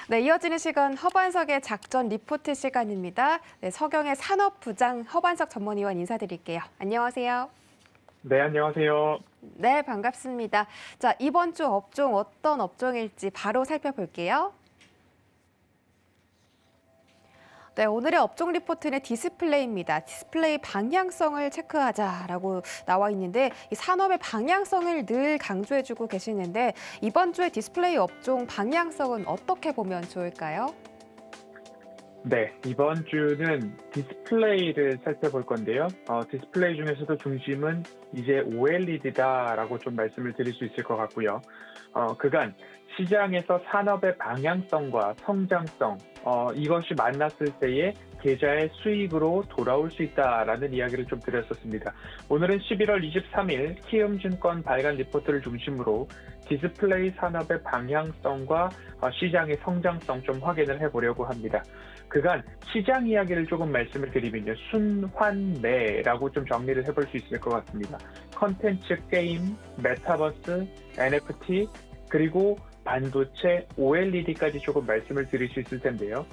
네, 이어지는 시간 허반석의 작전 리포트 시간입니다. 네, 서경의 산업부장 허반석 전문위원 인사드릴게요. 안녕하세요. 네, 안녕하세요. 네, 반갑습니다. 자, 이번 주 업종 어떤 업종일지 바로 살펴볼게요. 네, 오늘의 업종 리포트는 디스플레이입니다. 디스플레이 방향성을 체크하자라고 나와 있는데 이 산업의 방향성을 늘 강조해주고 계시는데 이번 주에 디스플레이 업종 방향성은 어떻게 보면 좋을까요? 네, 이번 주는 디스플레이를 살펴볼 건데요. 디스플레이 중에서도 중심은 이제 OLED다라고 좀 말씀을 드릴 수 있을 것 같고요. 그간 시장에서 산업의 방향성과 성장성, 이것이 만났을 때에 계좌의 수익으로 돌아올 수 있다라는 이야기를 좀 드렸었습니다. 오늘은 11월 23일 키움증권 발간 리포트를 중심으로 디스플레이 산업의 방향성과 시장의 성장성 좀 확인을 해보려고 합니다. 그간 시장 이야기를 조금 말씀을 드리면요. 순환매라고 좀 정리를 해볼 수 있을 것 같습니다. 컨텐츠, 게임, 메타버스, NFT, 그리고 반도체, OLED까지 조금 말씀을 드릴 수 있을 텐데요.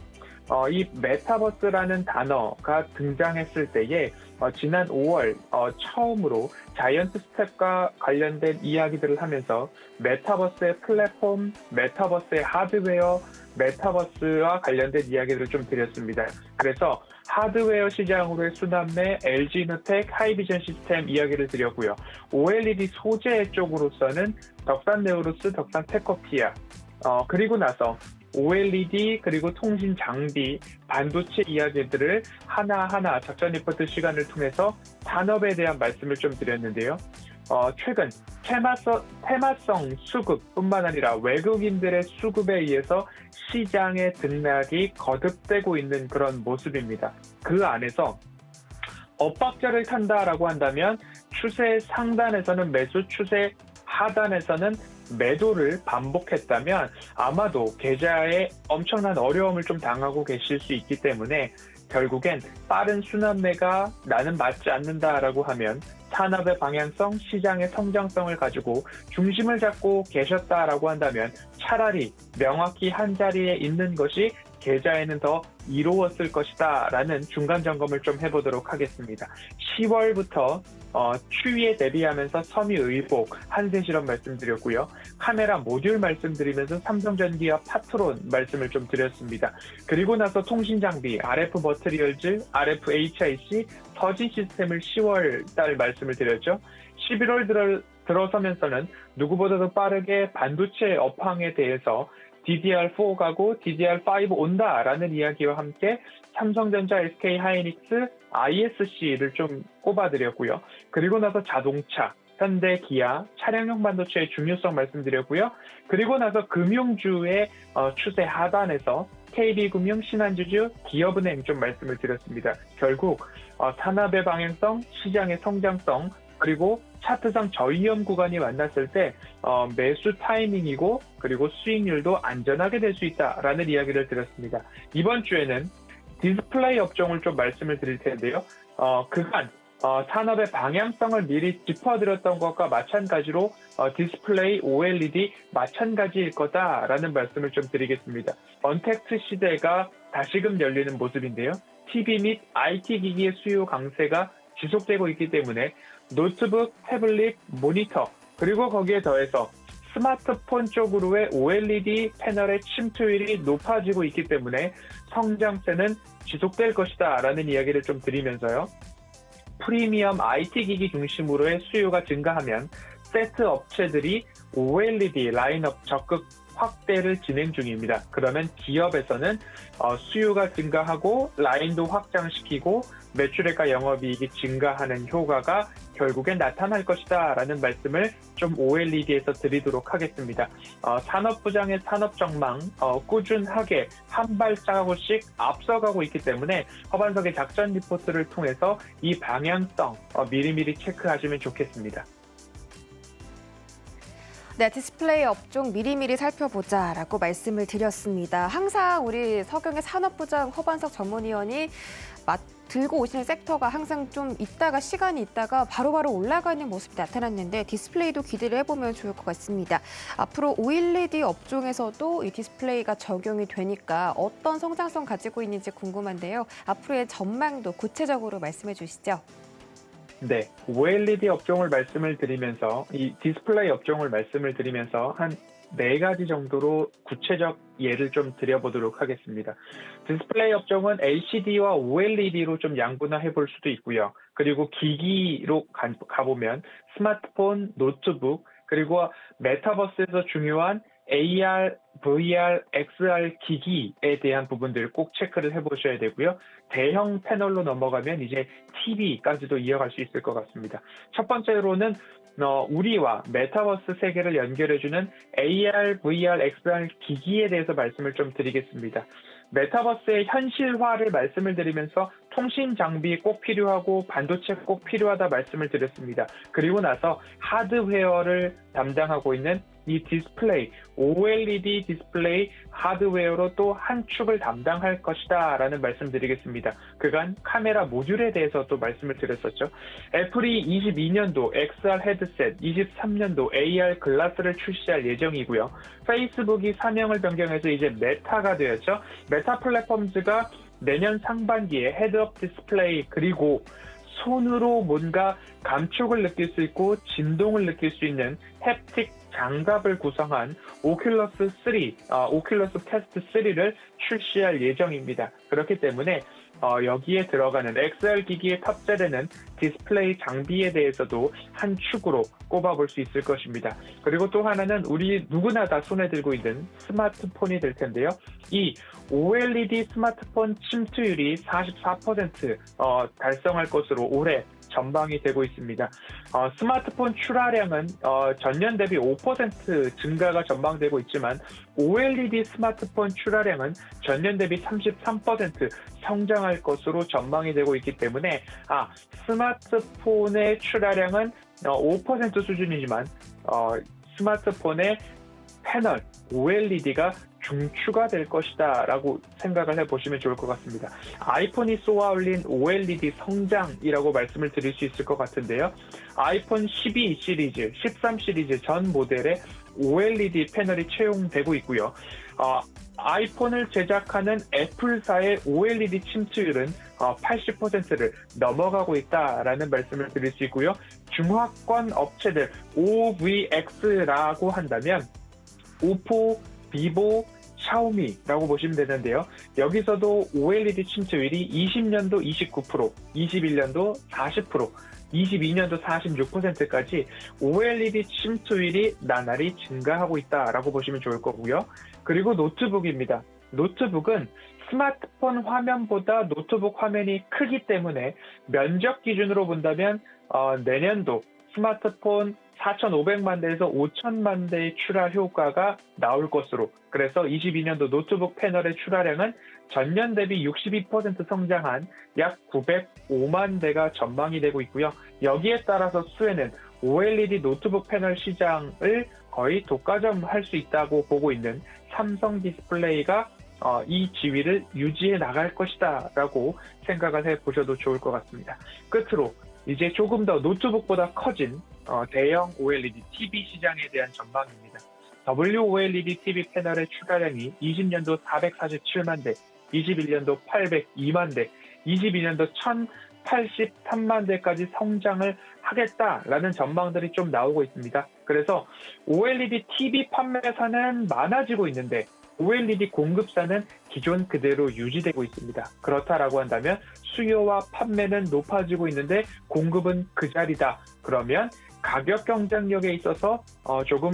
이 메타버스라는 단어가 등장했을 때에 지난 5월 처음으로 자이언트 스텝과 관련된 이야기들을 하면서 메타버스의 플랫폼, 메타버스의 하드웨어, 메타버스와 관련된 이야기들을 좀 드렸습니다. 그래서 하드웨어 시장으로의 순환매, LG이노텍, 하이비전 시스템 이야기를 드렸고요. OLED 소재 쪽으로서는 덕산네오루스, 덕산테크피아, 그리고 나서 OLED 그리고 통신 장비, 반도체 이야기들을 하나하나 작전 리포트 시간을 통해서 산업에 대한 말씀을 좀 드렸는데요. 최근 테마성 수급뿐만 아니라 외국인들의 수급에 의해서 시장의 등락이 거듭되고 있는 그런 모습입니다. 그 안에서 엇박자를 탄다라고 한다면 추세 상단에서는 매수, 추세 하단에서는 매도를 반복했다면 아마도 계좌에 엄청난 어려움을 좀 당하고 계실 수 있기 때문에 결국엔 빠른 순환매가 나는 맞지 않는다라고 하면 산업의 방향성, 시장의 성장성을 가지고 중심을 잡고 계셨다라고 한다면 차라리 명확히 한 자리에 있는 것이 계좌에는 더 이로웠을 것이다 라는 중간 점검을 좀 해보도록 하겠습니다. 10월부터 추위에 대비하면서 섬유의복, 한세실험 말씀드렸고요. 카메라 모듈 말씀드리면서 삼성전기와 파트론 말씀을 좀 드렸습니다. 그리고 나서 통신장비, RF 머티리얼즈, RF HIC, 서진 시스템을 10월 달 말씀을 드렸죠. 11월 들어서면서는 누구보다도 빠르게 반도체 업황에 대해서 DDR4 가고 DDR5 온다라는 이야기와 함께 삼성전자, SK하이닉스, ISC를 좀 꼽아드렸고요. 그리고 나서 자동차, 현대, 기아, 차량용 반도체의 중요성 말씀드렸고요. 그리고 나서 금융주의 추세 하단에서 KB금융, 신한주주, 기업은행 좀 말씀을 드렸습니다. 결국 산업의 방향성, 시장의 성장성, 그리고 차트상 저위험 구간이 만났을 때 매수 타이밍이고 그리고 수익률도 안전하게 될 수 있다라는 이야기를 드렸습니다. 이번 주에는 디스플레이 업종을 좀 말씀을 드릴 텐데요. 그간 산업의 방향성을 미리 짚어드렸던 것과 마찬가지로 디스플레이, OLED 마찬가지일 거다라는 말씀을 좀 드리겠습니다. 언택트 시대가 다시금 열리는 모습인데요. TV 및 IT 기기의 수요 강세가 지속되고 있기 때문에 노트북, 태블릿, 모니터, 그리고 거기에 더해서 스마트폰 쪽으로의 OLED 패널의 침투율이 높아지고 있기 때문에 성장세는 지속될 것이다 라는 이야기를 좀 드리면서요. 프리미엄 IT 기기 중심으로의 수요가 증가하면 세트 업체들이 OLED 라인업 적극 확대를 진행 중입니다. 그러면 기업에서는 수요가 증가하고 라인도 확장시키고 매출액과 영업이익이 증가하는 효과가 결국엔 나타날 것이다 라는 말씀을 좀 OLED에서 드리도록 하겠습니다. 산업부장의 산업전망 꾸준하게 한 발자국씩 앞서가고 있기 때문에 허반석의 작전 리포트를 통해서 이 방향성 미리미리 체크하시면 좋겠습니다. 네, 디스플레이 업종 미리미리 살펴보자라고 말씀을 드렸습니다. 항상 우리 서경의 산업부장 허반석 전문위원이 들고 오시는 섹터가 항상 좀 있다가 시간이 있다가 바로바로 올라가는 모습이 나타났는데 디스플레이도 기대를 해보면 좋을 것 같습니다. 앞으로 OLED 업종에서도 이 디스플레이가 적용이 되니까 어떤 성장성 가지고 있는지 궁금한데요. 앞으로의 전망도 구체적으로 말씀해 주시죠. 네, OLED 업종을 말씀을 드리면서 이 디스플레이 업종을 말씀을 드리면서 한 4가지 정도로 구체적 예를 좀 드려보도록 하겠습니다. 디스플레이 업종은 LCD와 OLED로 좀 양분화해 볼 수도 있고요. 그리고 기기로 가보면 스마트폰, 노트북, 그리고 메타버스에서 중요한 AR, VR, XR 기기에 대한 부분들 꼭 체크를 해보셔야 되고요. 대형 패널로 넘어가면 이제 TV까지도 이어갈 수 있을 것 같습니다. 첫 번째로는 우리와 메타버스 세계를 연결해주는 AR, VR, XR 기기에 대해서 말씀을 좀 드리겠습니다. 메타버스의 현실화를 말씀을 드리면서 통신 장비 꼭 필요하고 반도체 꼭 필요하다 말씀을 드렸습니다. 그리고 나서 하드웨어를 담당하고 있는 이 디스플레이, OLED 디스플레이 하드웨어로 또 한 축을 담당할 것이다 라는 말씀 드리겠습니다. 그간 카메라 모듈에 대해서 또 말씀을 드렸었죠. 애플이 22년도 XR 헤드셋, 23년도 AR 글라스를 출시할 예정이고요. 페이스북이 사명을 변경해서 이제 메타가 되었죠. 메타 플랫폼즈가 내년 상반기에 헤드업 디스플레이 그리고 손으로 뭔가 감촉을 느낄 수 있고 진동을 느낄 수 있는 햅틱 장갑을 구성한 오큘러스 퀘스트 3를 출시할 예정입니다. 그렇기 때문에 여기에 들어가는 XR 기기에 탑재되는 디스플레이 장비에 대해서도 한 축으로 꼽아볼 수 있을 것입니다. 그리고 또 하나는 우리 누구나 다 손에 들고 있는 스마트폰이 될 텐데요. 이 OLED 스마트폰 침투율이 44% 달성할 것으로 올해 전망이 되고 있습니다. 스마트폰 출하량은 전년 대비 5% 증가가 전망되고 있지만 OLED 스마트폰 출하량은 전년 대비 33% 성장할 것으로 전망이 되고 있기 때문에 스마트폰의 출하량은 5% 수준이지만 스마트폰의 패널 OLED가 중추가 될 것이다 라고 생각을 해보시면 좋을 것 같습니다. 아이폰이 쏘아올린 OLED 성장이라고 말씀을 드릴 수 있을 것 같은데요. 아이폰 12 시리즈, 13 시리즈 전 모델에 OLED 패널이 채용되고 있고요. 아이폰을 제작하는 애플사의 OLED 침투율은 80%를 넘어가고 있다라는 말씀을 드릴 수 있고요. 중화권 업체들 OVX라고 한다면 오포, 비보, 샤오미라고 보시면 되는데요. 여기서도 OLED 침투율이 20년도 29%, 21년도 40%, 22년도 46%까지 OLED 침투율이 나날이 증가하고 있다라고 보시면 좋을 거고요. 그리고 노트북입니다. 노트북은 스마트폰 화면보다 노트북 화면이 크기 때문에 면적 기준으로 본다면 내년도 스마트폰 4,500만 대에서 5,000만 대의 출하 효과가 나올 것으로, 그래서 22년도 노트북 패널의 출하량은 전년 대비 62% 성장한 약 905만 대가 전망이 되고 있고요. 여기에 따라서 수혜는 OLED 노트북 패널 시장을 거의 독과점할 수 있다고 보고 있는 삼성 디스플레이가 이 지위를 유지해 나갈 것이다 라고 생각을 해보셔도 좋을 것 같습니다. 끝으로 이제 조금 더 노트북보다 커진 대형 OLED TV 시장에 대한 전망입니다. WOLED TV 패널의 출하량이 20년도 447만 대, 21년도 802만 대, 22년도 1083만 대까지 성장을 하겠다라는 전망들이 좀 나오고 있습니다. 그래서 OLED TV 판매사는 많아지고 있는데 OLED 공급사는 기존 그대로 유지되고 있습니다. 그렇다라고 한다면 수요와 판매는 높아지고 있는데 공급은 그 자리다. 그러면 가격 경쟁력에 있어서 조금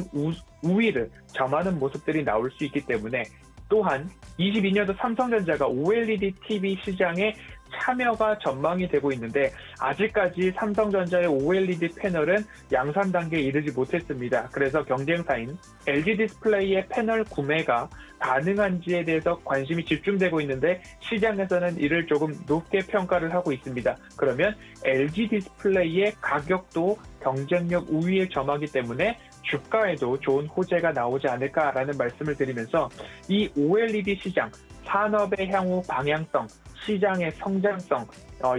우위를 점하는 모습들이 나올 수 있기 때문에, 또한 22년도 삼성전자가 OLED TV 시장에 참여가 전망이 되고 있는데 아직까지 삼성전자의 OLED 패널은 양산 단계에 이르지 못했습니다. 그래서 경쟁사인 LG 디스플레이의 패널 구매가 가능한지에 대해서 관심이 집중되고 있는데 시장에서는 이를 조금 높게 평가를 하고 있습니다. 그러면 LG 디스플레이의 가격도 경쟁력 우위에 점하기 때문에 주가에도 좋은 호재가 나오지 않을까라는 말씀을 드리면서 이 OLED 시장 산업의 향후 방향성, 시장의 성장성,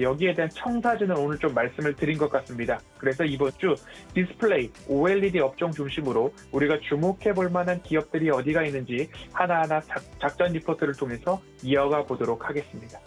여기에 대한 청사진을 오늘 좀 말씀을 드린 것 같습니다. 그래서 이번 주 디스플레이, OLED 업종 중심으로 우리가 주목해 볼 만한 기업들이 어디가 있는지 하나하나 작전 리포트를 통해서 이어가 보도록 하겠습니다.